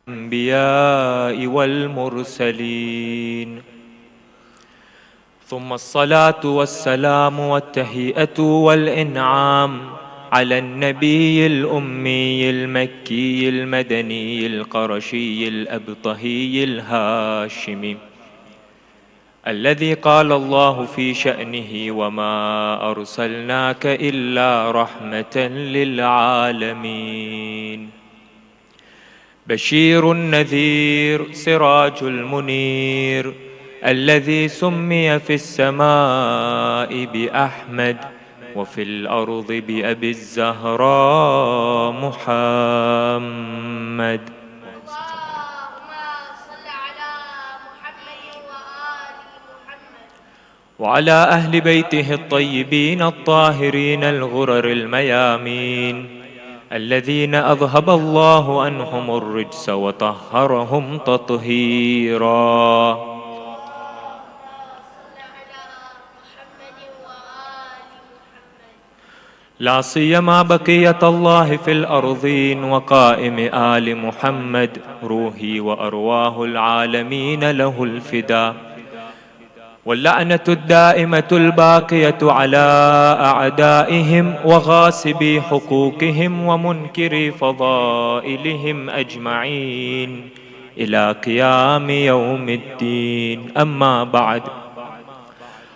الأنبياء والمرسلين ثم الصلاة والسلام والتهيئة والإنعام على النبي الأمي المكي المدني القرشي الأبطهي الهاشمي الذي قال الله في شأنه وما أرسلناك إلا رحمة للعالمين بشير النذير سراج المنير الذي سمي في السماء بأحمد وفي الأرض بأبي الزهراء محمد وعلى أهل بيته الطيبين الطاهرين الغرر الميامين الذين أذهب الله عنهم الرجس وطهرهم تطهيرا لا سيما بقية الله في الأرضين وقائم آل محمد روحي وأرواح العالمين له الفداء واللعنة الدائمة الباقية على أعدائهم وغاصبي حقوقهم ومنكري فضائلهم أجمعين إلى قيام يوم الدين أما بعد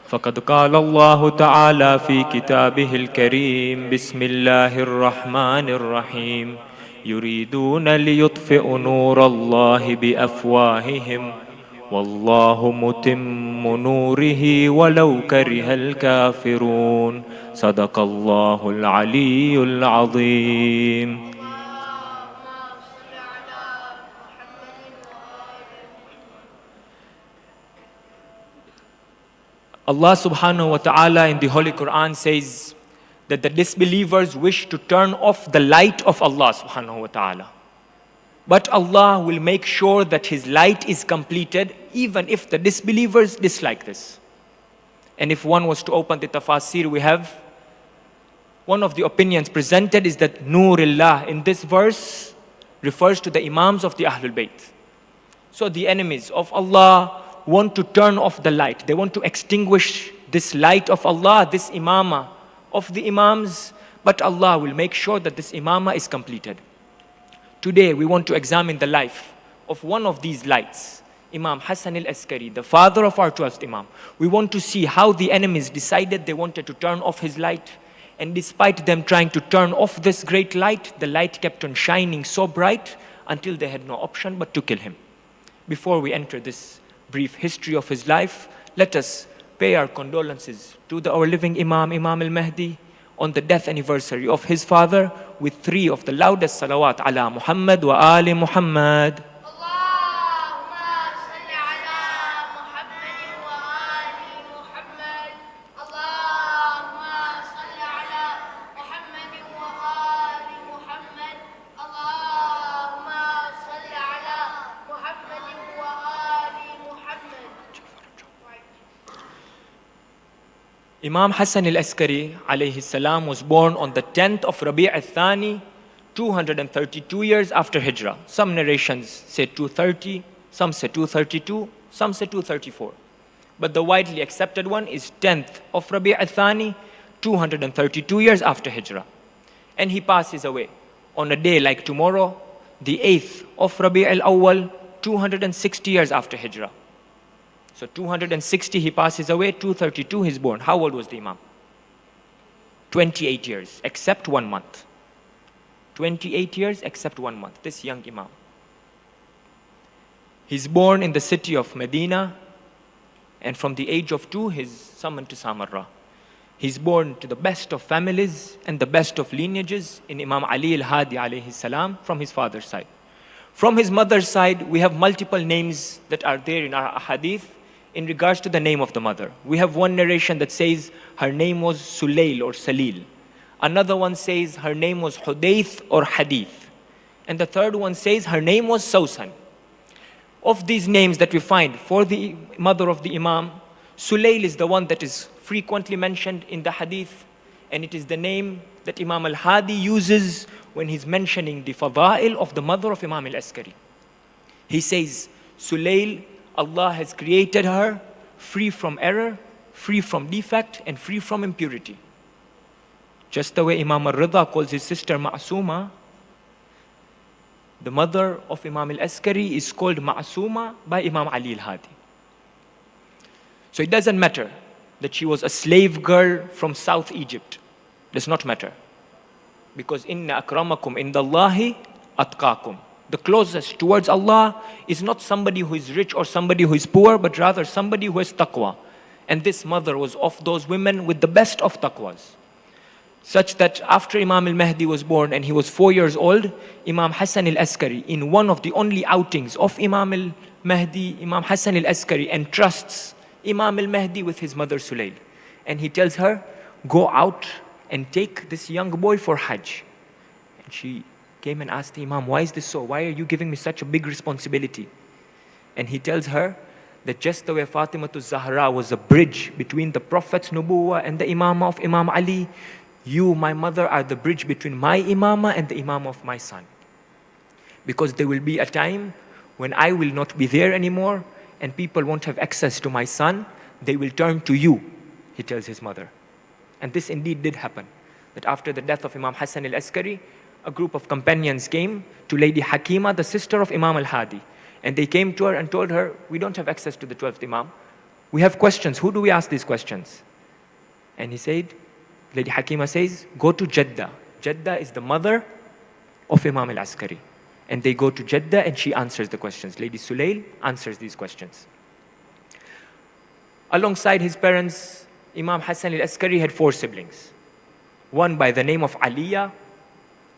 فقد قال الله تعالى في كتابه الكريم بسم الله الرحمن الرحيم يريدون ليطفئوا نور الله بأفواههم والله متم نوره ولو كره الكافرون صدق الله العلي العظيم. Allah subhanahu wa ta'ala in the Holy Quran says that the disbelievers wish to turn off the light of Allah subhanahu wa ta'ala. But Allah will make sure that His light is completed even if the disbelievers dislike this. And if one was to open the tafasir, we have one of the opinions presented is that Nurillah in this verse refers to the Imams of the Ahlul Bayt. So the enemies of Allah want to turn off the light. They want to extinguish this light of Allah, this imamah of the Imams, but Allah will make sure that this imamah is completed. Today we want to examine the life of one of these lights, Imam Hasan al-Askari, the father of our 12th Imam. We want to see how the enemies decided they wanted to turn off his light, and despite them trying to turn off this great light, the light kept on shining so bright until they had no option but to kill him. Before we enter this brief history of his life, let us pay our condolences to our living Imam, Imam al-Mahdi, on the death anniversary of his father with 3 of the loudest salawat ala Muhammad wa ali Muhammad. Imam Hasan al-Askari alayhi salam was born on the 10th of Rabiul al-Thani, 232 years after Hijrah. Some narrations say 230, some say 232, some say 234. But the widely accepted one is 10th of Rabiul al-Thani, 232 years after Hijrah. And he passes away on a day like tomorrow, the 8th of Rabiul al-Awwal, 260 years after Hijrah. So 260 he passes away, 232 he's born. How old was the Imam? 28 years, except 1 month. 28 years except 1 month, this young Imam. He's born in the city of Medina, and from the age of 2 he's summoned to Samarra. He's born to the best of families and the best of lineages in Imam Ali al-Hadi alayhi salam from his father's side. From his mother's side, we have multiple names that are there in our hadith in regards to the name of the mother. We have one narration that says her name was Sulail or Salil. Another one says her name was Hudayth or Hadith. And the third one says her name was Sausan. Of these names that we find for the mother of the Imam, Sulail is the one that is frequently mentioned in the hadith, and it is the name that Imam al-Hadi uses when he's mentioning the fada'il of the mother of Imam al-Askari. He says, Sulayl, Allah has created her free from error, free from defect, and free from impurity. Just the way Imam al-Rida calls his sister Ma'asuma, the mother of Imam al-Askari is called Ma'asuma by Imam Ali al-Hadi. So it doesn't matter that she was a slave girl from South Egypt. Does not matter. Because inna akramakum indallahi atqakum. The closest towards Allah is not somebody who is rich or somebody who is poor, but rather somebody who has taqwa. And this mother was of those women with the best of taqwas. Such that after Imam al-Mahdi was born and he was 4 years old, Imam Hasan al-Askari, in one of the only outings of Imam al-Mahdi, Imam Hasan al-Askari entrusts Imam al-Mahdi with his mother Sulayl. And he tells her, go out and take this young boy for Hajj. And she came and asked the Imam, why is this so? Why are you giving me such a big responsibility? And he tells her that just the way Fatima Zahra was a bridge between the Prophet's Nubuwwah and the Imamah of Imam Ali, you, my mother, are the bridge between my Imamah and the Imamah of my son. Because there will be a time when I will not be there anymore and people won't have access to my son, they will turn to you, he tells his mother. And this indeed did happen. That after the death of Imam Hasan al-Askari, a group of companions came to Lady Hakima, the sister of Imam al-Hadi. And they came to her and told her, we don't have access to the 12th Imam. We have questions. Who do we ask these questions? And he said, Lady Hakima says, go to Jeddah. Jeddah is the mother of Imam al-Askari. And they go to Jeddah and she answers the questions. Lady Sulayl answers these questions. Alongside his parents, Imam Hasan al-Askari had 4 siblings. One by the name of Aliyah,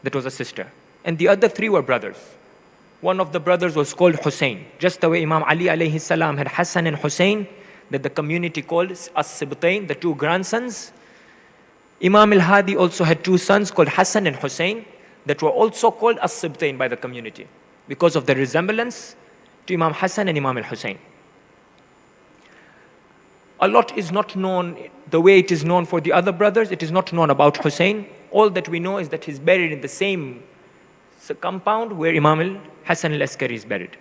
that was a sister. And the other 3 were brothers. One of the brothers was called Hussein. Just the way Imam Ali alayhi salam had Hasan and Hussein, that the community called as-Sibtain, the 2 grandsons. Imam al-Hadi also had 2 sons called Hasan and Hussein that were also called as-Sibtain by the community because of the resemblance to Imam Hasan and Imam al-Hussein. A lot is not known the way it is known for the other brothers. It is not known about Hussein. All that we know is that he's buried in the same compound where Imam Hasan al-Askari is buried.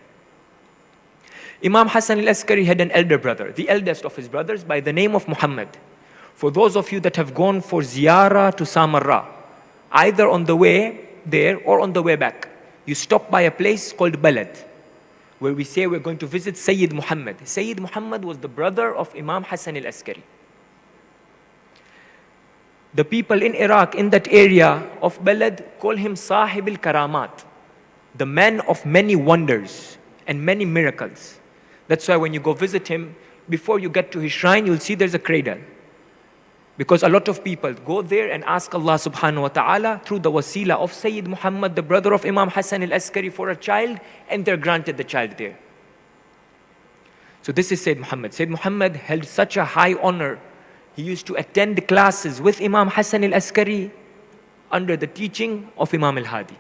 Imam Hasan al-Askari had an elder brother, the eldest of his brothers, by the name of Muhammad. For those of you that have gone for ziyarah to Samarra, either on the way there or on the way back, you stop by a place called Balad, where we say we're going to visit Sayyid Muhammad. Sayyid Muhammad was the brother of Imam Hasan al-Askari. The people in Iraq, in that area of Balad, call him Sahib al-Karamat, the man of many wonders and many miracles. That's why when you go visit him, before you get to his shrine, you'll see there's a cradle. Because a lot of people go there and ask Allah subhanahu wa ta'ala through the wasila of Sayyid Muhammad, the brother of Imam Hasan al-Askari, for a child, and they're granted the child there. So this is Sayyid Muhammad. Sayyid Muhammad held such a high honor. He used to attend classes with Imam Hasan al-Askari under the teaching of Imam al-Hadi.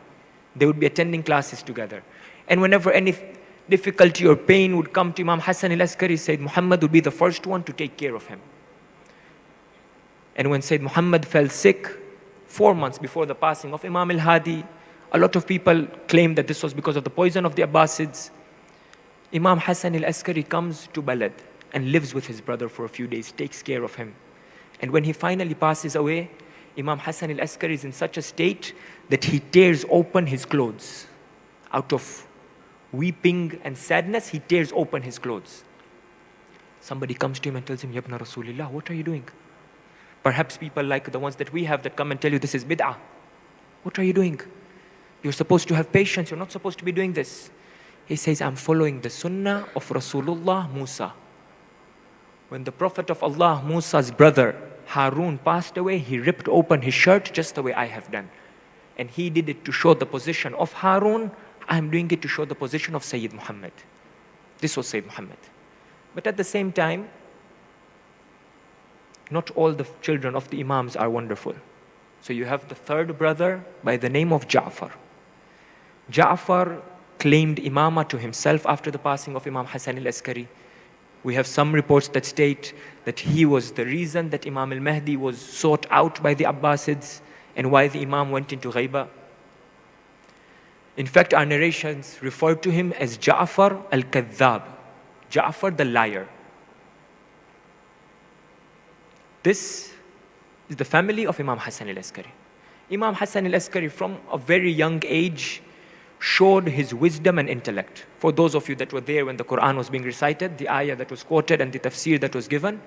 They would be attending classes together. And whenever any difficulty or pain would come to Imam Hasan al-Askari, Sayyid Muhammad would be the first one to take care of him. And when Sayyid Muhammad fell sick, 4 months before the passing of Imam al-Hadi, a lot of people claim that this was because of the poison of the Abbasids. Imam Hasan al-Askari comes to Balad and lives with his brother for a few days, takes care of him. And when he finally passes away, Imam Hasan al-Askari is in such a state that he tears open his clothes. Out of weeping and sadness, he tears open his clothes. Somebody comes to him and tells him, Yabna Rasulillah, what are you doing? Perhaps people like the ones that we have that come and tell you this is bid'ah. What are you doing? You're supposed to have patience. You're not supposed to be doing this. He says, I'm following the sunnah of Rasulullah Musa. When the Prophet of Allah, Musa's brother, Harun, passed away, he ripped open his shirt just the way I have done. And he did it to show the position of Harun. I'm doing it to show the position of Sayyid Muhammad. This was Sayyid Muhammad. But at the same time, not all the children of the Imams are wonderful. So you have the 3rd brother by the name of Ja'far. Ja'far claimed imamah to himself after the passing of Imam Hasan al-Askari. We have some reports that state that he was the reason that Imam al-Mahdi was sought out by the Abbasids and why the Imam went into Ghaiba. In fact, our narrations refer to him as Ja'far al-Kadhab, Ja'far the liar. This is the family of Imam Hasan al-Askari. Imam Hasan al-Askari, from a very young age, showed his wisdom and intellect. For those of you that were there when the Quran was being recited, the ayah that was quoted and the tafsir that was given,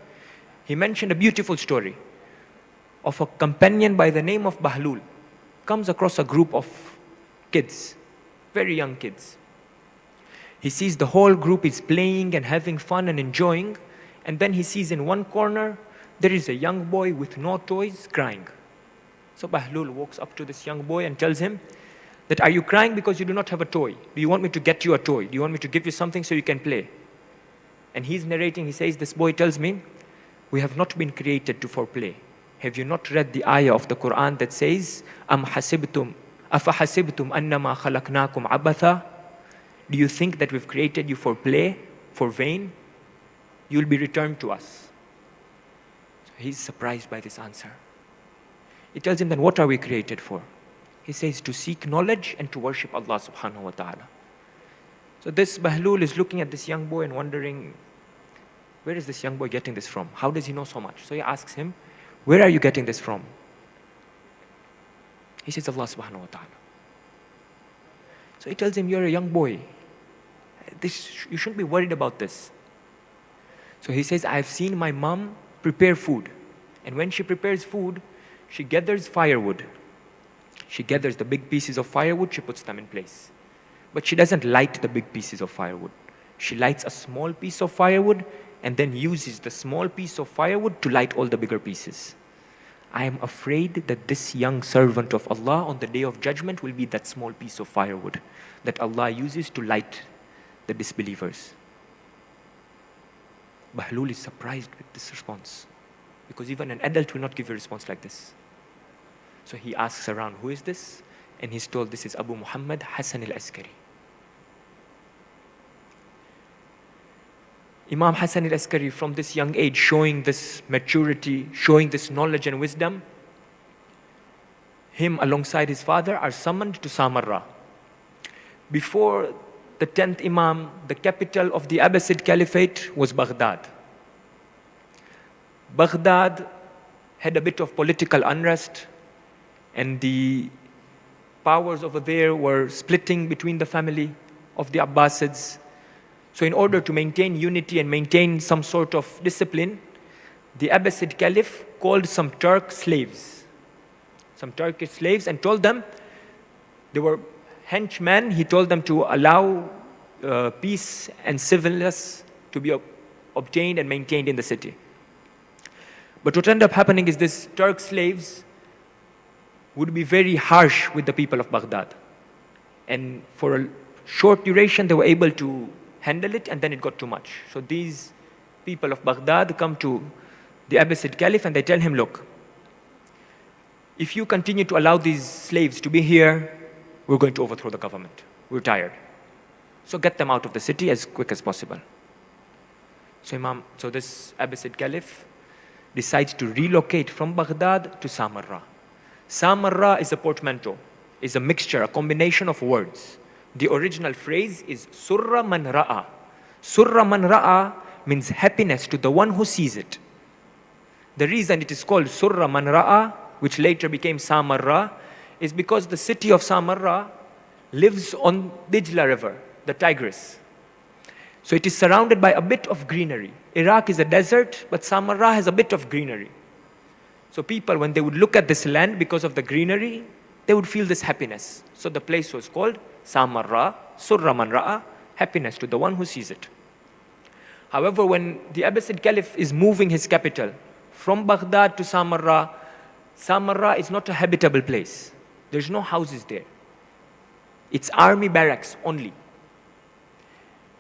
he mentioned a beautiful story of a companion by the name of Bahlul. Comes across a group of kids, very young kids. He sees the whole group is playing and having fun and enjoying, and then he sees in one corner there is a young boy with no toys crying. So Bahlul walks up to this young boy and tells him that, are you crying because you do not have a toy? Do you want me to get you a toy? Do you want me to give you something so you can play? And he's narrating, he says, this boy tells me, we have not been created for play. Have you not read the ayah of the Quran that says, أَمْ حَسِبْتُمْ أَفَحَسِبْتُمْ أَنَّمَا خَلَقْنَاكُمْ عَبَثًا? Do you think that we've created you for play, for vain? You'll be returned to us. So he's surprised by this answer. He tells him, then what are we created for? He says, to seek knowledge and to worship Allah subhanahu wa ta'ala. So this Bahlul is looking at this young boy and wondering, where is this young boy getting this from? How does he know so much? So he asks him, where are you getting this from? He says, Allah subhanahu wa ta'ala. So he tells him, you're a young boy. You shouldn't be worried about this. So he says, I've seen my mom prepare food. And when she prepares food, she gathers firewood. She gathers the big pieces of firewood, she puts them in place. But she doesn't light the big pieces of firewood. She lights a small piece of firewood and then uses the small piece of firewood to light all the bigger pieces. I am afraid that this young servant of Allah on the day of judgment will be that small piece of firewood that Allah uses to light the disbelievers. Bahlul is surprised with this response, because even an adult will not give a response like this. So he asks around, who is this? And he's told, this is Abu Muhammad Hasan al-Askari. Imam Hasan al-Askari, from this young age, showing this maturity, showing this knowledge and wisdom, him alongside his father are summoned to Samarra. Before the 10th Imam, the capital of the Abbasid Caliphate was Baghdad. Baghdad had a bit of political unrest, and the powers over there were splitting between the family of the Abbasids. So in order to maintain unity and maintain some sort of discipline, the Abbasid Caliph called some Turkish slaves, and told them, they were henchmen, he told them to allow peace and civilness to be obtained and maintained in the city. But what ended up happening is these Turk slaves would be very harsh with the people of Baghdad. And for a short duration, they were able to handle it, and then it got too much. So these people of Baghdad come to the Abbasid Caliph and they tell him, look, if you continue to allow these slaves to be here, we're going to overthrow the government. We're tired. So get them out of the city as quick as possible. So this Abbasid Caliph decides to relocate from Baghdad to Samarra. Samarra is a portmanteau, is a mixture, a combination of words. The original phrase is Surra man ra'a. Surra man ra'a means happiness to the one who sees it. The reason it is called Surra man ra'a, which later became Samarra, is because the city of Samarra lives on Dijla River, the Tigris. So it is surrounded by a bit of greenery. Iraq is a desert, but Samarra has a bit of greenery. So people, when they would look at this land because of the greenery, they would feel this happiness. So the place was called Samarra, Surra man ra'a, happiness to the one who sees it. However, when the Abbasid Caliph is moving his capital from Baghdad to Samarra, Samarra is not a habitable place. There's no houses there. It's army barracks only.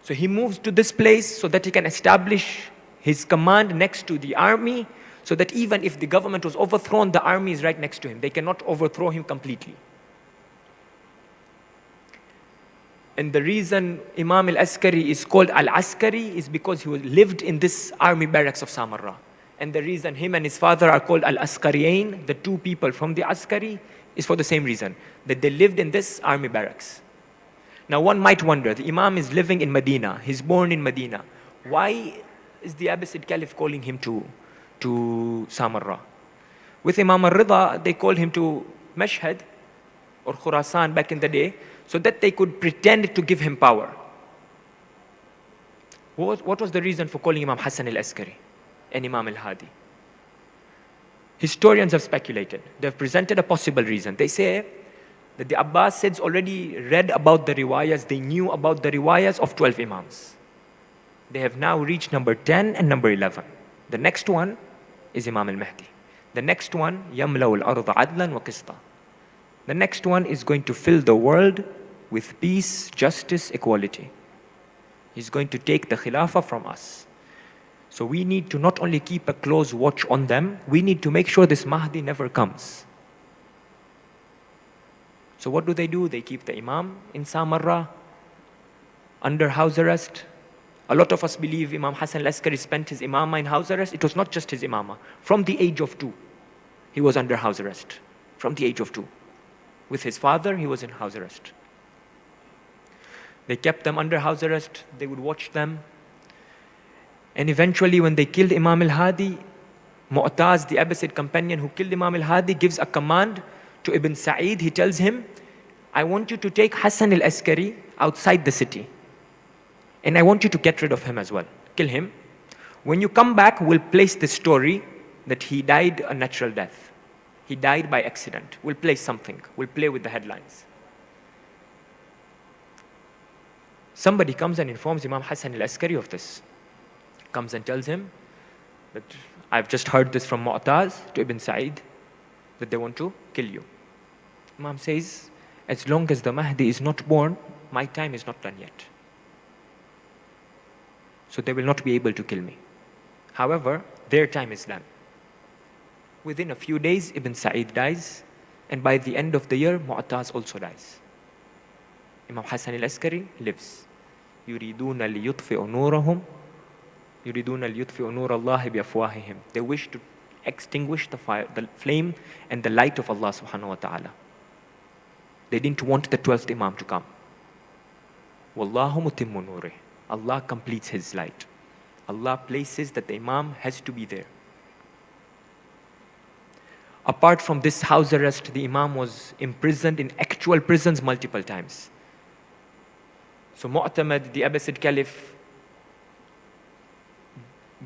So he moves to this place so that he can establish his command next to the army, so that even if the government was overthrown, the army is right next to him. They cannot overthrow him completely. And the reason Imam al-Askari is called al-Askari is because he lived in this army barracks of Samarra. And the reason him and his father are called al-Askariyain, the two people from the Askari, is for the same reason, that they lived in this army barracks. Now one might wonder, the Imam is living in Medina, he's born in Medina. Why is the Abbasid Caliph calling him to Samarra? With Imam al-Rida, they called him to Mashhad or Khurasan back in the day, so that they could pretend to give him power. What was the reason for calling Imam Hasan al-Askari and Imam al-Hadi? Historians have speculated. They've presented a possible reason. They say that the Abbasids already read about the riwayas, they knew about the riwayas of 12 Imams. They have now reached number 10 and number 11. The next one is Imam al-Mahdi. The next one, يَمْلَوُ الْأَرْضَ عَدْلًا وَقِسْطًا. The next one is going to fill the world with peace, justice, equality. He's going to take the Khilafah from us. So we need to not only keep a close watch on them, we need to make sure this Mahdi never comes. So what do? They keep the Imam in Samarra, under house arrest. A lot of us believe Imam Hasan al-Askari spent his Imamah in house arrest. It was not just his Imamah. From the age of 2, he was under house arrest. From the age of 2. With his father, he was in house arrest. They kept them under house arrest. They would watch them. And eventually, when they killed Imam al-Hadi, Mu'taz, the Abbasid companion who killed Imam al-Hadi, gives a command to Ibn Sa'id. He tells him, I want you to take Hasan al-Askari outside the city. And I want you to get rid of him as well. Kill him. When you come back, we'll place the story that he died a natural death. He died by accident. We'll place something. We'll play with the headlines. Somebody comes and informs Imam Hasan al-Askari of this. Comes and tells him that I've just heard this from Mu'taz to Ibn Sa'id that they want to kill you. Imam says, as long as the Mahdi is not born, my time is not done yet. So they will not be able to kill me. However, their time is done. Within a few days, Ibn Sa'id dies, and by the end of the year, Mu'taz also dies. Imam Hasan al-Askari lives. يُرِيدُونَ لِيُطْفِئُ نُورَهُمْ يُرِيدُونَ لِيُطْفِئُ نُورَ اللَّهِ بِأَفْوَاهِهِمْ. They wish to extinguish the fire, the flame and the light of Allah subhanahu wa ta'ala. They didn't want the 12th Imam to come. وَاللَّهُ مُتِمُّ نُورِهِ. Allah completes his light. Allah places that the Imam has to be there. Apart from this house arrest, the Imam was imprisoned in actual prisons multiple times. So Mu'tamad, the Abbasid Caliph,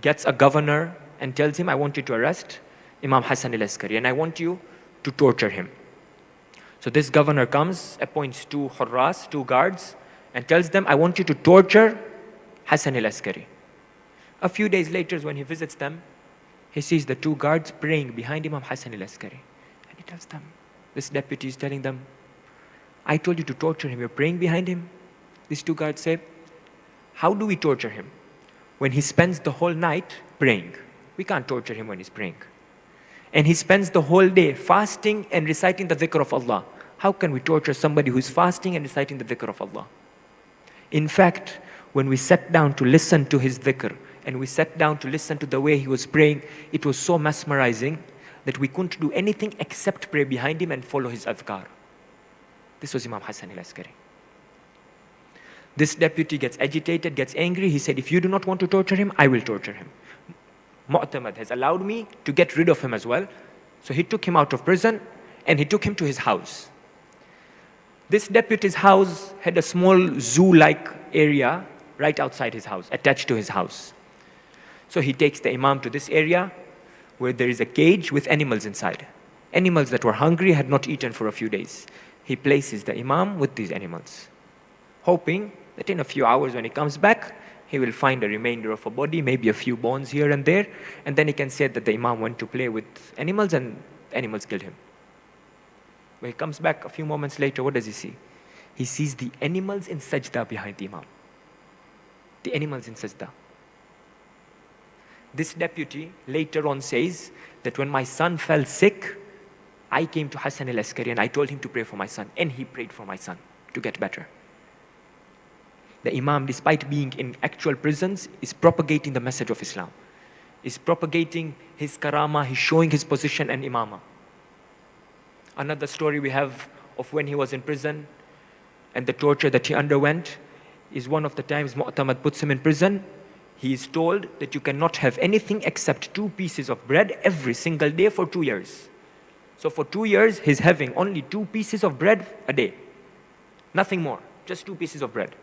gets a governor and tells him, I want you to arrest Imam Hasan al-Askari and I want you to torture him. So this governor comes, appoints 2 hurras, 2 guards, and tells them, I want you to torture Hasan al-Askari. A few days later, when he visits them, he sees the 2 guards praying behind Imam Hasan al-Askari. And he tells them, this deputy is telling them, I told you to torture him, you're praying behind him? These 2 guards say, how do we torture him? When he spends the whole night praying. We can't torture him when he's praying. And he spends the whole day fasting and reciting the dhikr of Allah. How can we torture somebody who's fasting and reciting the dhikr of Allah? In fact, when we sat down to listen to his dhikr, and we sat down to listen to the way he was praying, it was so mesmerizing that we couldn't do anything except pray behind him and follow his adhkar. This was Imam Hasan al-Askari. This deputy gets agitated, gets angry. He said, if you do not want to torture him, I will torture him. Mu'tamad has allowed me to get rid of him as well. So he took him out of prison and he took him to his house. This deputy's house had a small zoo-like area right outside his house, attached to his house. So he takes the Imam to this area where there is a cage with animals inside. Animals that were hungry, had not eaten for a few days. He places the Imam with these animals, hoping that in a few hours when he comes back, he will find a remainder of a body, maybe a few bones here and there, and then he can say that the Imam went to play with animals and animals killed him. When he comes back a few moments later, what does he see? He sees the animals in sajda behind the Imam. The animals in sajda. This deputy later on says that when my son fell sick, I came to Hasan al-Askari and I told him to pray for my son, and he prayed for my son to get better. The Imam, despite being in actual prisons, is propagating the message of Islam, is propagating his karama, he's showing his position and imamah. Another story we have of when he was in prison, and the torture that he underwent is one of the times Mu'tamad puts him in prison. He is told that you cannot have anything except 2 pieces of bread every single day for 2 years. So for 2 years, he's having only 2 pieces of bread a day. Nothing more, just 2 pieces of bread.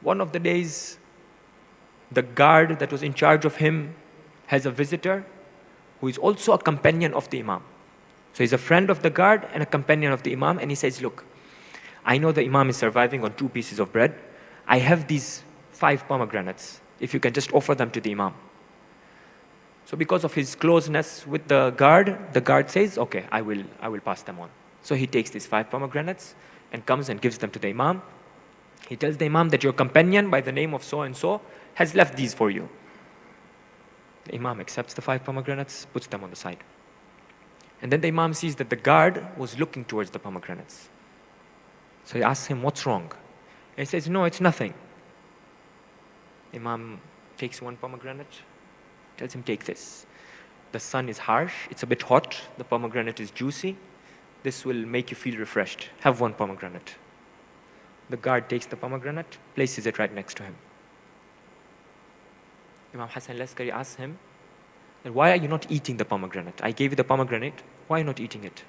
One of the days, the guard that was in charge of him has a visitor who is also a companion of the Imam. So he's a friend of the guard and a companion of the Imam, and he says, look, I know the Imam is surviving on 2 pieces of bread. I have these 5 pomegranates. If you can just offer them to the Imam. So because of his closeness with the guard says, okay, I will pass them on. So he takes these 5 pomegranates and comes and gives them to the Imam. He tells the Imam that your companion by the name of so-and-so has left these for you. The Imam accepts the 5 pomegranates, puts them on the side. And then the Imam sees that the guard was looking towards the pomegranates. So he asks him, what's wrong? And he says, no, it's nothing. Imam takes 1 pomegranate, tells him, take this. The sun is harsh, it's a bit hot, the pomegranate is juicy. This will make you feel refreshed. Have 1 pomegranate. The guard takes the pomegranate, places it right next to him. Imam Hasan al-Askari asks him, why are you not eating the pomegranate? I gave you the pomegranate, why are you not eating it?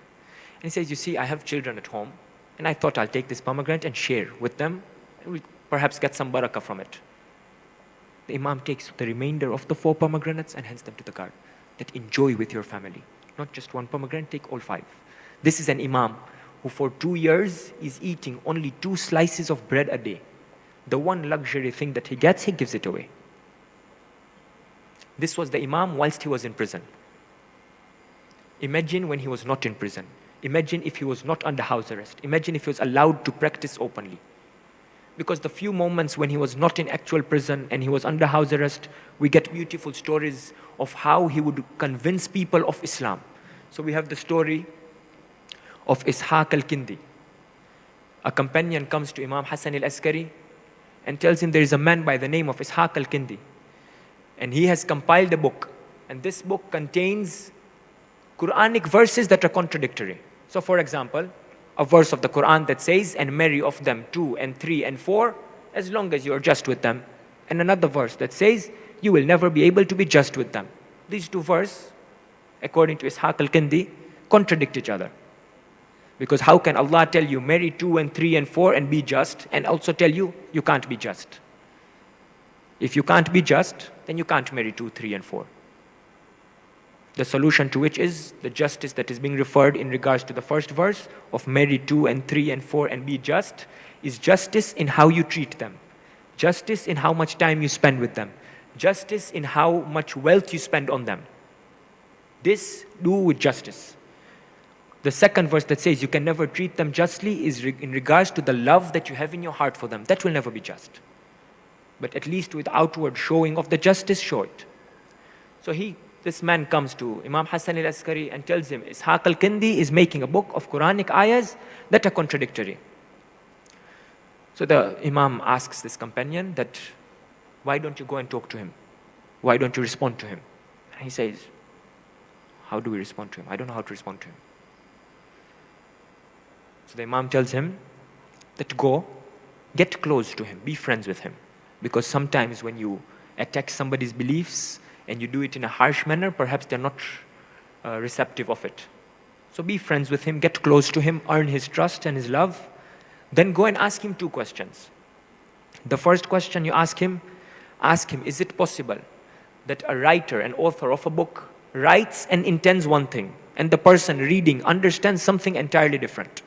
And he says, you see, I have children at home, and I thought I'll take this pomegranate and share with them, and we'll perhaps get some barakah from it. The Imam takes the remainder of the 4 pomegranates and hands them to the guard. That enjoy with your family. Not just 1 pomegranate, take all 5. This is an Imam who for 2 years is eating only 2 slices of bread a day. The one luxury thing that he gets, he gives it away. This was the Imam whilst he was in prison. Imagine when he was not in prison. Imagine if he was not under house arrest. Imagine if he was allowed to practice openly. Because the few moments when he was not in actual prison and he was under house arrest, we get beautiful stories of how he would convince people of Islam. So we have the story of Ishaq al-Kindi. A companion comes to Imam Hasan al-Askari and tells him there is a man by the name of Ishaq al-Kindi. And he has compiled a book. And this book contains Quranic verses that are contradictory. So for example, a verse of the Quran that says, and marry of them 2 and 3 and 4, as long as you are just with them. And another verse that says, you will never be able to be just with them. These 2 verses, according to Ishaq al-Kindi, contradict each other. Because how can Allah tell you, marry 2 and 3 and 4 and be just, and also tell you, you can't be just? If you can't be just, then you can't marry 2, 3 and 4. The solution to which is the justice that is being referred in regards to the first verse of marry 2 and 3 and 4 and be just, is justice in how you treat them. Justice in how much time you spend with them. Justice in how much wealth you spend on them. This do with justice. The second verse that says you can never treat them justly is in regards to the love that you have in your heart for them. That will never be just. But at least with outward showing of the justice, show it. So this man comes to Imam Hasan al-Askari and tells him, Ishaq al-Kindi is making a book of Quranic ayahs that are contradictory. So the Imam asks this companion that, why don't you go and talk to him? Why don't you respond to him? And he says, how do we respond to him? I don't know how to respond to him. So the Imam tells him that go, get close to him, be friends with him. Because sometimes when you attack somebody's beliefs and you do it in a harsh manner, perhaps they're not receptive of it. So be friends with him, get close to him, earn his trust and his love. Then go and ask him 2 questions. The first question you ask him, is it possible that a writer, an author of a book, writes and intends one thing, and the person reading understands something entirely different?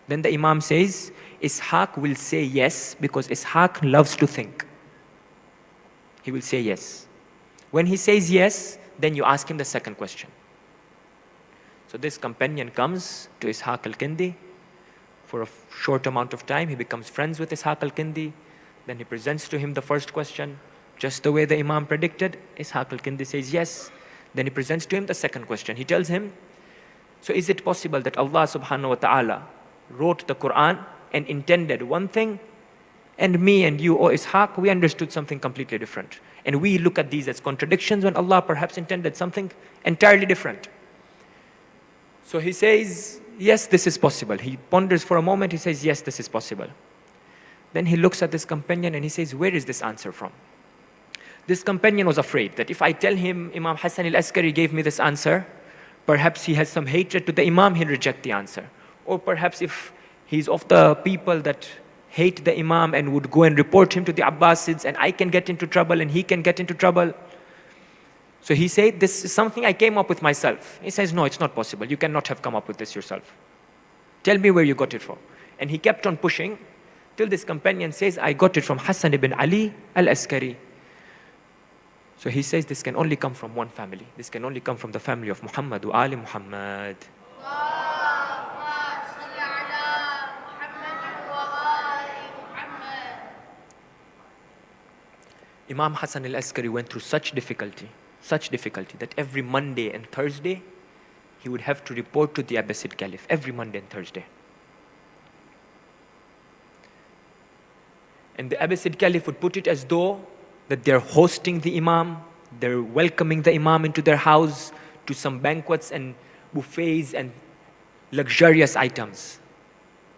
Then the Imam says, Ishaq will say yes, because Ishaq loves to think. He will say yes. When he says yes, then you ask him the second question. So this companion comes to Ishaq al-Kindi. For a short amount of time, he becomes friends with Ishaq al-Kindi. Then he presents to him the first question, just the way the Imam predicted. Ishaq al-Kindi says yes. Then he presents to him the second question. He tells him, so is it possible that Allah subhanahu wa ta'ala wrote the Quran and intended one thing, and me and you, O Ishaq, we understood something completely different. And we look at these as contradictions when Allah perhaps intended something entirely different. So he says, yes, this is possible. He ponders for a moment, he says, yes, this is possible. Then he looks at this companion and he says, where is this answer from? This companion was afraid that if I tell him Imam Hasan al-Askari gave me this answer, perhaps he has some hatred to the Imam, he'll reject the answer. Or perhaps if he's of the people that hate the Imam and would go and report him to the Abbasids, and I can get into trouble and he can get into trouble. So he said, this is something I came up with myself. He says, no, it's not possible. You cannot have come up with this yourself. Tell me where you got it from. And he kept on pushing till this companion says, I got it from Hasan ibn Ali al-Askari. So he says, this can only come from one family. This can only come from the family of Muhammad wa Ali Muhammad. Imam Hasan al-Askari went through such difficulty that every Monday and Thursday, he would have to report to the Abbasid Caliph, every Monday and Thursday. And the Abbasid Caliph would put it as though that they're hosting the Imam, they're welcoming the Imam into their house to some banquets and buffets and luxurious items.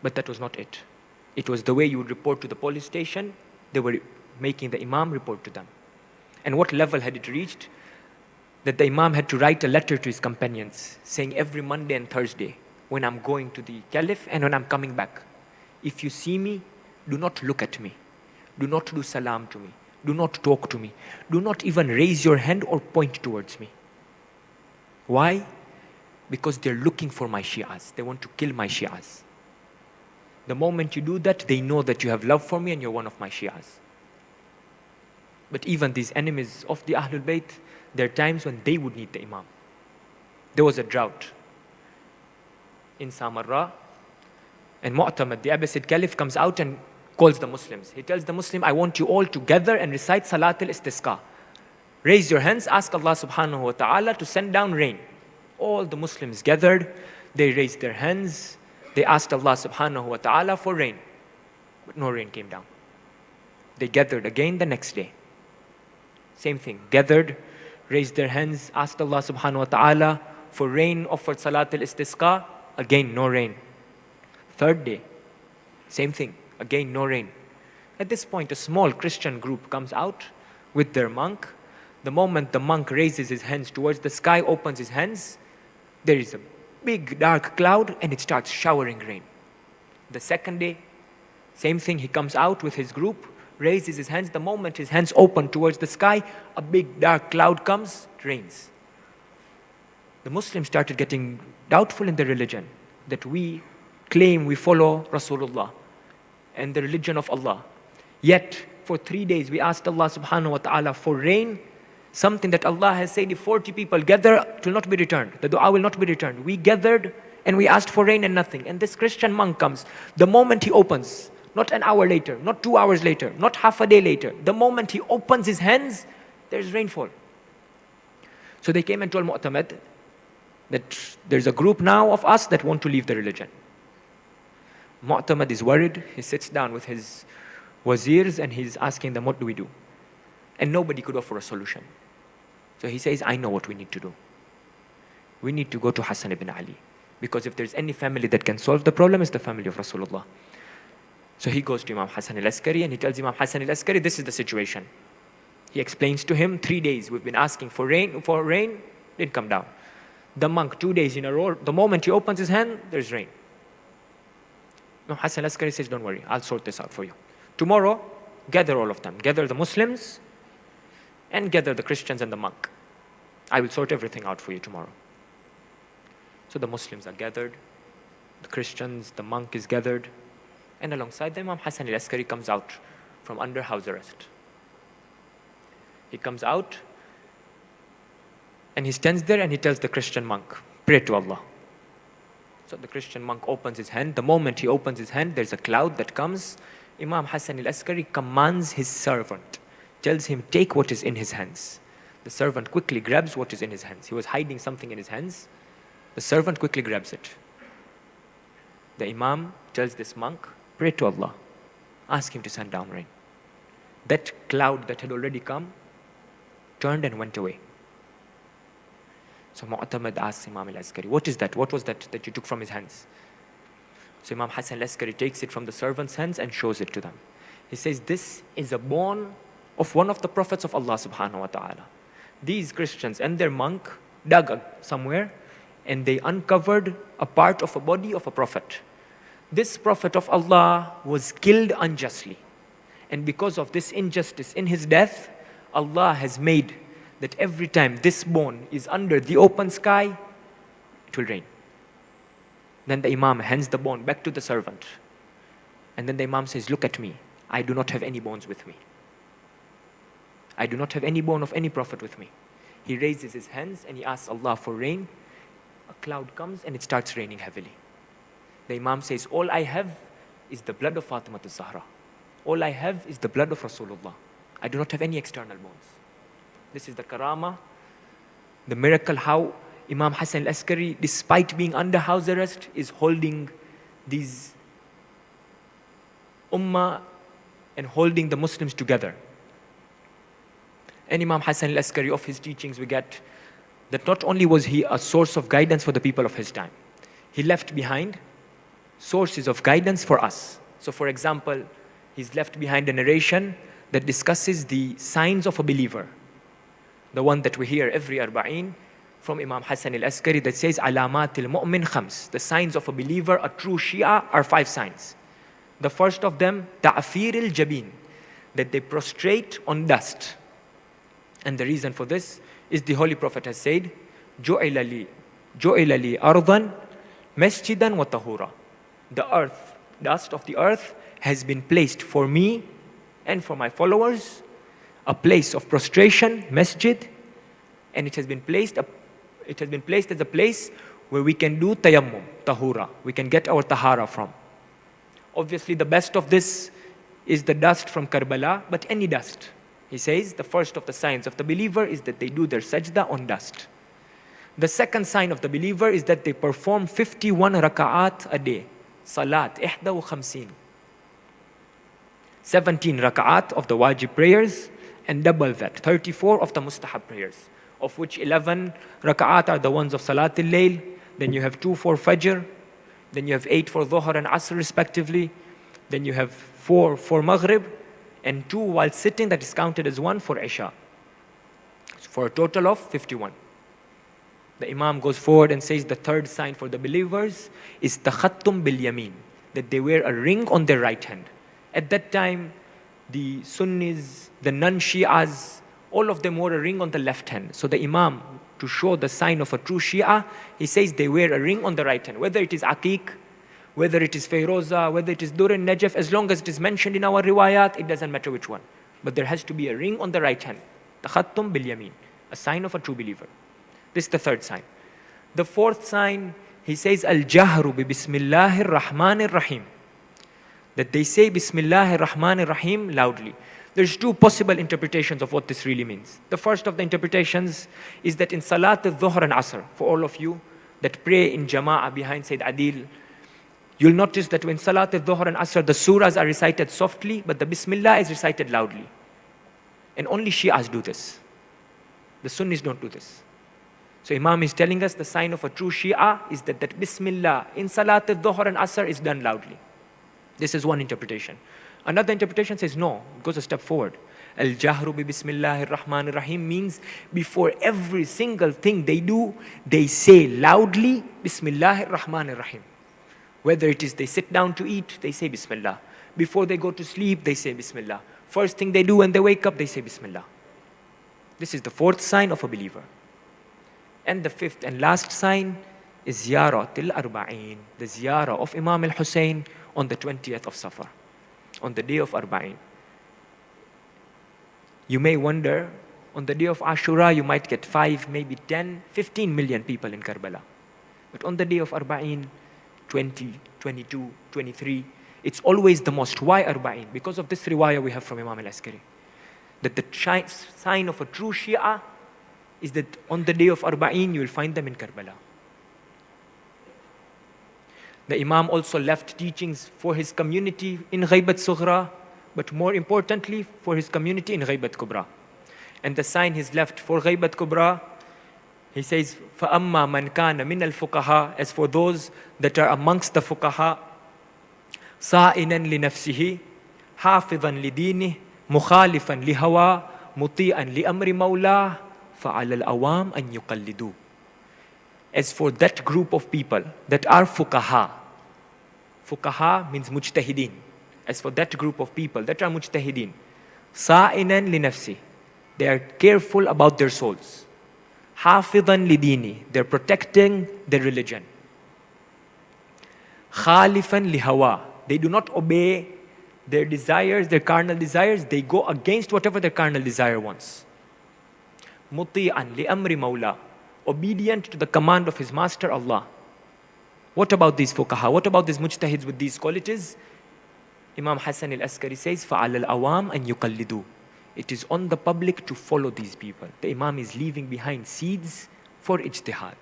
But that was not it. It was the way you would report to the police station, they were making the Imam report to them. And what level had it reached? That the Imam had to write a letter to his companions saying every Monday and Thursday, when I'm going to the Caliph and when I'm coming back, if you see me, do not look at me. Do not do Salaam to me. Do not talk to me. Do not even raise your hand or point towards me. Why? Because they're looking for my Shi'as. They want to kill my Shi'as. The moment you do that, they know that you have love for me and you're one of my Shi'as. But even these enemies of the Ahlul Bayt, there are times when they would need the Imam. There was a drought in Samarra, and Mu'tamad, the Abbasid Caliph, comes out and calls the Muslims. He tells the Muslim, I want you all to gather and recite Salat al-Istisqa. Raise your hands, ask Allah subhanahu wa ta'ala to send down rain. All the Muslims gathered, they raised their hands, they asked Allah subhanahu wa ta'ala for rain. But no rain came down. They gathered again the next day. Same thing, gathered, raised their hands, asked Allah subhanahu wa ta'ala for rain, offered Salat al-Istisqa, again no rain. Third day, same thing, again no rain. At this point, a small Christian group comes out with their monk. The moment the monk raises his hands towards the sky, opens his hands, there is a big dark cloud and it starts showering rain. The second day, same thing, he comes out with his group, raises his hands. The moment his hands open towards the sky, a big dark cloud comes, it rains. The Muslims started getting doubtful in their religion, that we claim we follow Rasulullah and the religion of Allah. Yet, for 3 days, we asked Allah subhanahu wa ta'ala for rain, something that Allah has said, if 40 people gather, it will not be returned. The dua will not be returned. We gathered and we asked for rain and nothing. And this Christian monk comes. The moment he opens, not an hour later, not 2 hours later, not half a day later, the moment he opens his hands, there's rainfall. So they came and told Mu'tamad that there's a group now of us that want to leave the religion. Mu'tamad is worried. He sits down with his wazirs and he's asking them, what do we do? And nobody could offer a solution. So he says, I know what we need to do. We need to go to Hasan ibn Ali. Because if there's any family that can solve the problem, it's the family of Rasulullah. So he goes to Imam Hasan al-Askari and he tells Imam Hasan al-Askari, this is the situation. He explains to him, 3 days we've been asking for rain, didn't come down. The monk, 2 days in a row, the moment he opens his hand, there's rain. Imam Hasan al-Askari says, don't worry, I'll sort this out for you. Tomorrow, gather all of them. Gather the Muslims and gather the Christians and the monk. I will sort everything out for you tomorrow. So the Muslims are gathered, the Christians, the monk is gathered, and alongside them, Imam Hasan al-Askari comes out from under house arrest. He comes out and he stands there and he tells the Christian monk, pray to Allah. So the Christian monk opens his hand. The moment he opens his hand, there's a cloud that comes. Imam Hasan al-Askari commands his servant, tells him, take what is in his hands. The servant quickly grabs what is in his hands. He was hiding something in his hands. The servant quickly grabs it. The Imam tells this monk, pray to Allah. Ask him to send down rain. That cloud that had already come turned and went away. So Mu'tamad asks Imam al-Askari, what is that? What was that that you took from his hands? So Imam Hasan al-Askari takes it from the servant's hands and shows it to them. He says, this is a bone of one of the prophets of Allah subhanahu wa ta'ala. These Christians and their monk dug somewhere and they uncovered a part of a body of a prophet. This prophet of Allah was killed unjustly. And because of this injustice in his death, Allah has made that every time this bone is under the open sky, it will rain. Then the Imam hands the bone back to the servant. And then the Imam says, look at me. I do not have any bones with me. I do not have any bone of any prophet with me. He raises his hands and he asks Allah for rain. A cloud comes and it starts raining heavily. The Imam says, all I have is the blood of Fatima al-Zahra. All I have is the blood of Rasulullah. I do not have any external bones. This is the karama, the miracle how Imam Hasan al-Askari, despite being under house arrest, is holding these ummah and holding the Muslims together. And Imam Hasan al-Askari, of his teachings, we get that not only was he a source of guidance for the people of his time, he left behind sources of guidance for us. So for example, he's left behind a narration that discusses the signs of a believer. The one that we hear every arba'in from Imam Hasan al-Askari that says, Alamat al-mu'min khams. The signs of a believer, a true Shia, are 5 signs. The first of them, ta'afir al-jabin, that they prostrate on dust. And the reason for this is the Holy Prophet has said, Ju'ila li ardan masjidan wa tahura. The earth, dust of the earth, has been placed for me and for my followers, a place of prostration, masjid, and it has been placed as a place where we can do tayammum, tahura. We can get our tahara from. Obviously, the best of this is the dust from Karbala, but any dust. He says the first of the signs of the believer is that they do their sajda on dust. The second sign of the believer is that they perform 51 raka'at a day. Salat, ihda wa khamseen. 17 raka'at of the wajib prayers and double that, 34 of the mustahab prayers, of which 11 raka'at are the ones of Salat al-Layl, then you have 2 for Fajr, then you have 8 for Dhuhr and Asr respectively, then you have 4 for Maghrib, and 2 while sitting, that is counted as 1 for Isha. So for a total of 51. The Imam goes forward and says the third sign for the believers is takhattum bil yamin, that they wear a ring on their right hand. At that time, the Sunnis, the non-Shi'as, all of them wore a ring on the left hand. So the Imam, to show the sign of a true Shia, he says they wear a ring on the right hand. Whether it is Aqiq, whether it is Fayroza, whether it is Dur and Najaf, as long as it is mentioned in our riwayat, it doesn't matter which one. But there has to be a ring on the right hand. Takhattum bil yamin, a sign of a true believer. This is the third sign. The fourth sign, he says, al-jahru bi bismillahir rahmanir rahim. That they say Bismillahir Rahmanir Rahim loudly. There's 2 possible interpretations of what this really means. The first of the interpretations is that in Salat al-Dhuhr and Asr, for all of you that pray in Jama'ah behind Sayyid Adil, you'll notice that when Salat al-Dhuhr and Asr, the surahs are recited softly, but the Bismillah is recited loudly. And only Shi'as do this. The Sunnis don't do this. So Imam is telling us the sign of a true Shia is that Bismillah in Salat al-Dhuhr and Asr is done loudly. This is one interpretation. Another interpretation says no, it goes a step forward. Al-Jahru bi Bismillahir Rahmanir Rahim means before every single thing they do, they say loudly Bismillahir Rahmanir Rahim. Whether it is they sit down to eat, they say Bismillah. Before they go to sleep, they say Bismillah. First thing they do when they wake up, they say Bismillah. This is the fourth sign of a believer. And the fifth and last sign is Ziyarat al-Arba'in, the ziyarah of Imam al-Hussein on the 20th of Safar, on the day of Arba'in. You may wonder, on the day of Ashura, you might get 5, maybe 10, 15 million people in Karbala. But on the day of Arba'in, 20, 22, 23, it's always the most. Why Arba'in? Because of this riwayah we have from Imam al-Askari. That the sign of a true Shia is that on the day of Arba'in, you will find them in Karbala. The Imam also left teachings for his community in Ghaibat Sughra, but more importantly, for his community in Ghaibat Kubra. And the sign he's left for Ghaibat Kubra He says, فَأَمَّا مَنْ كَانَ مِنَ الْفُقَهَا, as for those that are amongst the fuqaha, صَائِنًا لِنَفْسِهِ حَافِظًا لِدِينِهِ مُخَالِفًا لِهَوَى مُطِيعًا لِأَمْرِ مَوْلَاهِ فَعَلَى الْأَوَامِ أَنْ يُقَلِّدُوا. As for that group of people that are fuqaha, fuqaha means mujtahideen. As for that group of people that are mujtahideen, sa'inan li nafsi, they are careful about their souls. Hafidhan li dini, they're protecting their religion. Khalifan li hawa, they do not obey their desires, their carnal desires, they go against whatever their carnal desire wants. Muti'an li amri mawla, obedient to the command of his master Allah. What about these fuqaha? What about these mujtahids with these qualities? Imam Hasan al-Askari says, فَعَلَى الْأَوَامِ أَنْ يُقَلِّدُوا. It is on the public to follow these people. The Imam is leaving behind seeds for ijtihad.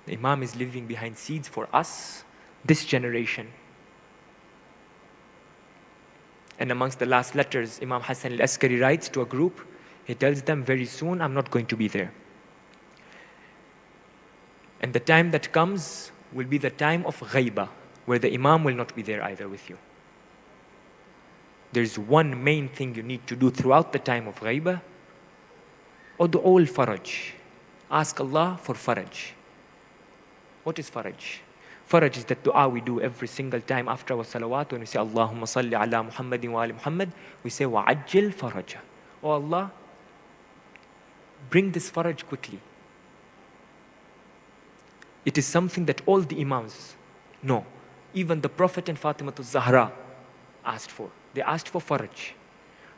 The Imam is leaving behind seeds for us, this generation. And amongst the last letters, Imam Hasan al-Askari writes to a group, he tells them, very soon I'm not going to be there. And the time that comes will be the time of ghaibah, where the Imam will not be there either with you. There's one main thing you need to do throughout the time of ghaibah. Ud'u al-faraj. Ask Allah for faraj. What is faraj? Faraj is that dua we do every single time after our salawat. When we say, Allahumma salli ala Muhammadin wa ali Muhammad, we say, wa'ajjil faraja. Oh Allah, bring this faraj quickly. It is something that all the Imams know. Even the Prophet and Fatimatu Zahra asked for. They asked for faraj.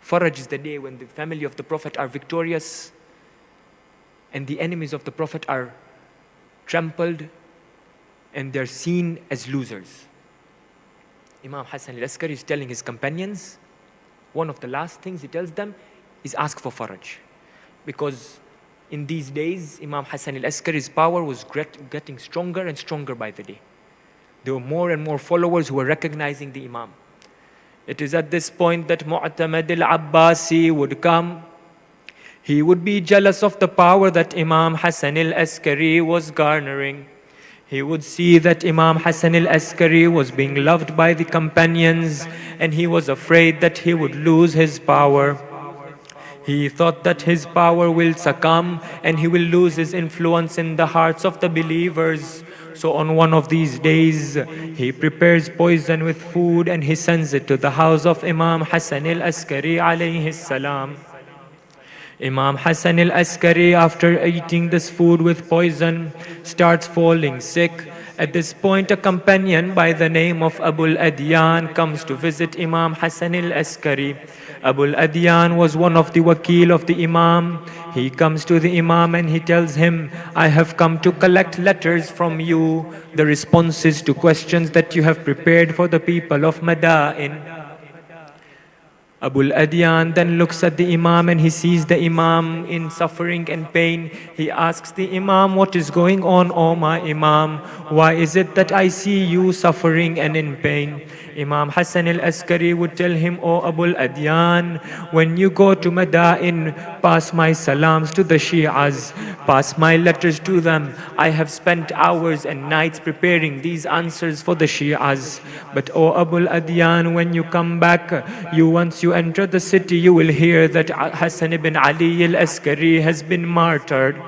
Faraj is the day when the family of the Prophet are victorious and the enemies of the Prophet are trampled and they're seen as losers. Imam Hasan al-Askari is telling his companions, one of the last things he tells them is ask for faraj. Because in these days, Imam Hasan al-Askari's power was getting stronger and stronger by the day. There were more and more followers who were recognizing the Imam. It is at this point that Mu'tamad al-Abbasi would come. He would be jealous of the power that Imam Hasan al-Askari was garnering. He would see that Imam Hasan al-Askari was being loved by the companions and he was afraid that he would lose his power. He thought that his power will succumb and he will lose his influence in the hearts of the believers. So on one of these days, he prepares poison with food and he sends it to the house of Imam Hasan al-Askari alayhi salam. Imam Hasan al-Askari, after eating this food with poison, starts falling sick. At this point, a companion by the name of Abul Adyan comes to visit Imam Hasan al-Askari. Abul Adyan was one of the wakil of the Imam. He comes to the Imam and he tells him, I have come to collect letters from you, the responses to questions that you have prepared for the people of Madain. Abul Adyan then looks at the Imam and he sees the Imam in suffering and pain. He asks the Imam, what is going on, O my Imam? Why is it that I see you suffering and in pain? Imam Hasan al-Askari would tell him, O Abul Adyan, when you go to Madain, pass my salams to the Shi'as, pass my letters to them. I have spent hours and nights preparing these answers for the Shi'as. But O Abul Adyan, when you come back, once you enter the city, you will hear that Hasan ibn Ali al-Askari has been martyred.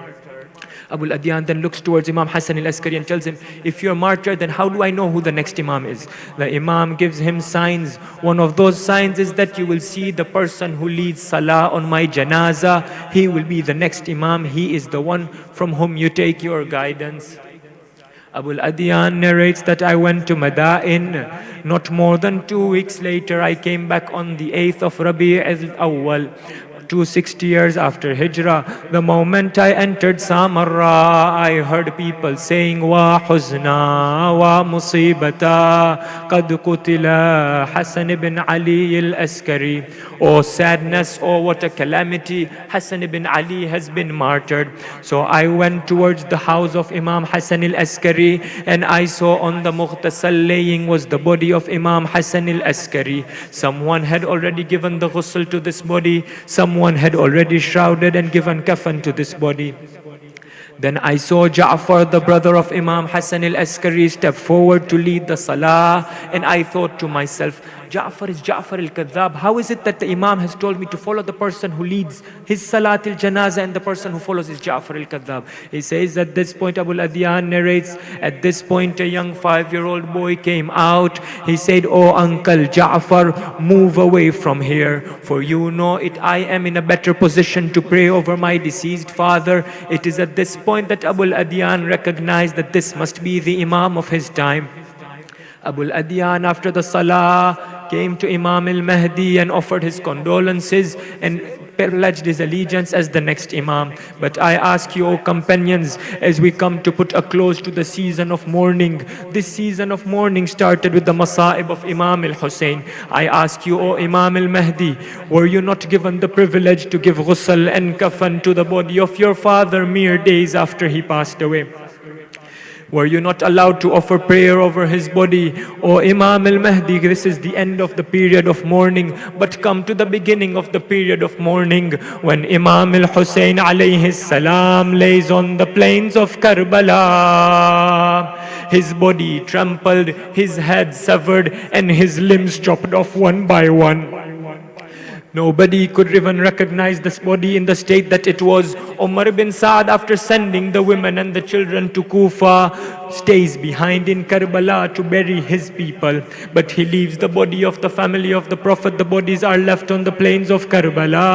Abul Adyan then looks towards Imam Hasan al-Askari and tells him, if you're martyred, then how do I know who the next Imam is? The Imam gives him signs. One of those signs is that you will see the person who leads Salah on my janazah. He will be the next Imam. He is the one from whom you take your guidance. Abul Adyan narrates that I went to Madain. Not more than 2 weeks later, I came back on the 8th of Rabiul Awwal. 260 years after Hijrah, the moment I entered Samarra, I heard people saying, Wa huzna, wa musibata, qad qutila Hasan ibn Ali al-Askari. Oh sadness, oh what a calamity, Hasan ibn Ali has been martyred. So I went towards the house of Imam Hasan al-Askari and I saw on the Mughtasal laying was the body of Imam Hasan al-Askari. Someone had already given the ghusl to this body. Someone someone had already shrouded and given kafan to this body. Then I saw Ja'far, the brother of Imam Hasan al-Askari, step forward to lead the salah, and I thought to myself, Ja'far is Ja'far al-Kadhab. How is it that the Imam has told me to follow the person who leads his Salat al-Janaza and the person who follows is Ja'far al-Kadhab? He says at this point, Abu al-Adyan narrates, at this point a young 5-year-old boy came out. He said, "Oh Uncle Ja'far, move away from here, for you know it, I am in a better position to pray over my deceased father." It is at this point that Abu al-Adyan recognized that this must be the Imam of his time. Abu al-Adyan, after the salah, came to Imam al-Mahdi and offered his condolences and pledged his allegiance as the next Imam. But I ask you, O companions, as we come to put a close to the season of mourning, this season of mourning started with the Masa'ib of Imam al-Hussein. I ask you, O Imam al-Mahdi, were you not given the privilege to give ghusl and kafan to the body of your father mere days after he passed away? Were you not allowed to offer prayer over his body? O Imam al-Mahdi, this is the end of the period of mourning, but come to the beginning of the period of mourning when Imam al-Hussein alayhi salam lays on the plains of Karbala. His body trampled, his head severed, and his limbs chopped off one by one. Nobody could even recognize this body in the state that it was. Umar bin Saad, after sending the women and the children to Kufa, stays behind in Karbala to bury his people. But he leaves the body of the family of the Prophet. The bodies are left on the plains of Karbala.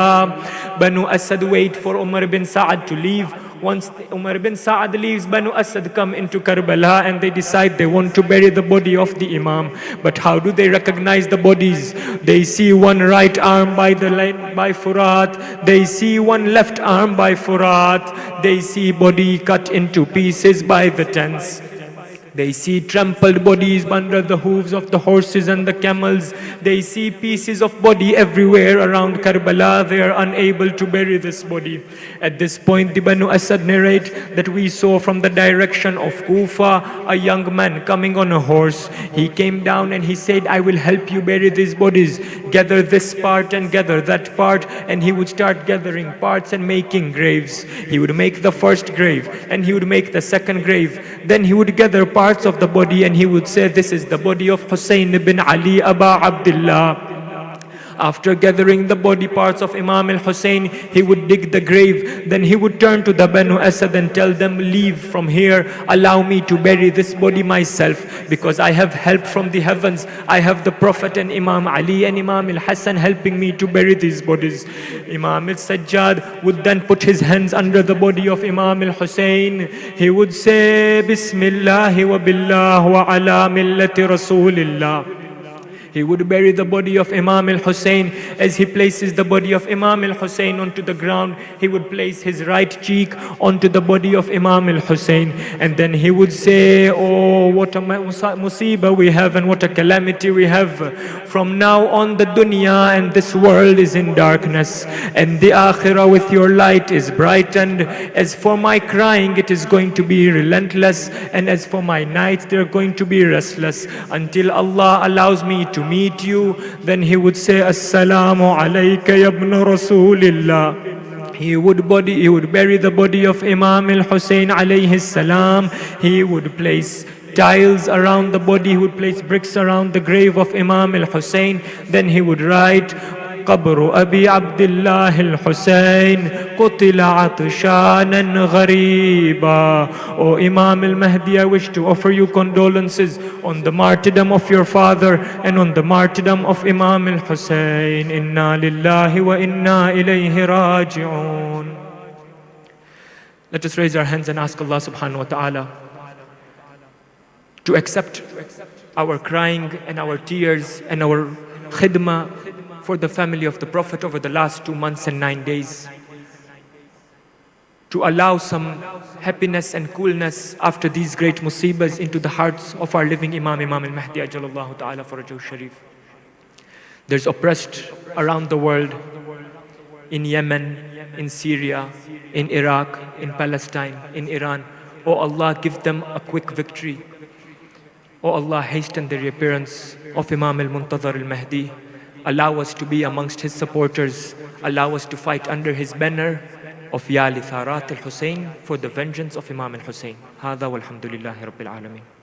Banu Asad wait for Umar bin Saad to leave. Once Umar bin Saad leaves, Banu Asad come into Karbala and they decide they want to bury the body of the Imam. But how do they recognize the bodies? They see one right arm by Furat. They see one left arm by Furat. They see body cut into pieces by the tents. They see trampled bodies under the hooves of the horses and the camels. They see pieces of body everywhere around Karbala. They are unable to bury this body. At this point, the Banu Asad narrate that we saw from the direction of Kufa a young man coming on a horse. He came down and he said, "I will help you bury these bodies. Gather this part and gather that part." And he would start gathering parts and making graves. He would make the first grave and he would make the second grave. Then he would gather parts of the body and he would say, "This is the body of Hussein ibn Ali Aba Abdullah." After gathering the body parts of Imam al-Hussein, he would dig the grave. Then he would turn to the Banu Asad and tell them, "Leave from here. Allow me to bury this body myself, because I have help from the heavens. I have the Prophet and Imam Ali and Imam al-Hasan helping me to bury these bodies." Imam al-Sajjad would then put his hands under the body of Imam al-Hussein. He would say, "Bismillah wa billah wa ala millati Rasulillah." He would bury the body of Imam al-Hussein. As he places the body of Imam al-Hussein onto the ground, he would place his right cheek onto the body of Imam al-Hussein. And then he would say, "Oh, what a musibah we have and what a calamity we have. From now on the dunya and this world is in darkness, and the akhirah with your light is brightened. As for my crying, it is going to be relentless, and as for my nights, they're going to be restless until Allah allows me to meet you." Then he would say, "Assalamu alayka ya ibn Rasulillah." He would bury the body of Imam al-Hussein alayhi salam. He would place tiles around the body. He would place bricks around the grave of Imam al-Hussein. Then he would write, "Qabru Abi Abdullah al-Hussein qutila atshanan ghariba." O Imam al-Mahdi, I wish to offer you condolences on the martyrdom of your father and on the martyrdom of Imam al-Hussein. Inna lillahi wa inna ilayhi raji'un. Let us raise our hands and ask Allah subhanahu wa ta'ala to accept our crying and our tears and our khidmah for the family of the Prophet over the last 2 months and 9 days. To allow some happiness and coolness after these great musibahs into the hearts of our living Imam, Imam al-Mahdi ajalallahu ta'ala farajahu sharif. There's oppressed around the world, in Yemen, in Syria, in Iraq, in Palestine, in Iran. Oh Allah, give them a quick victory. Oh Allah, hasten the reappearance of Imam al-Muntazar al-Mahdi. Allow us to be amongst his supporters. Allow us to fight under his banner of Ya li Tharat al-Hussein, for the vengeance of Imam al-Hussein. هذا والحمد لله رب العالمين.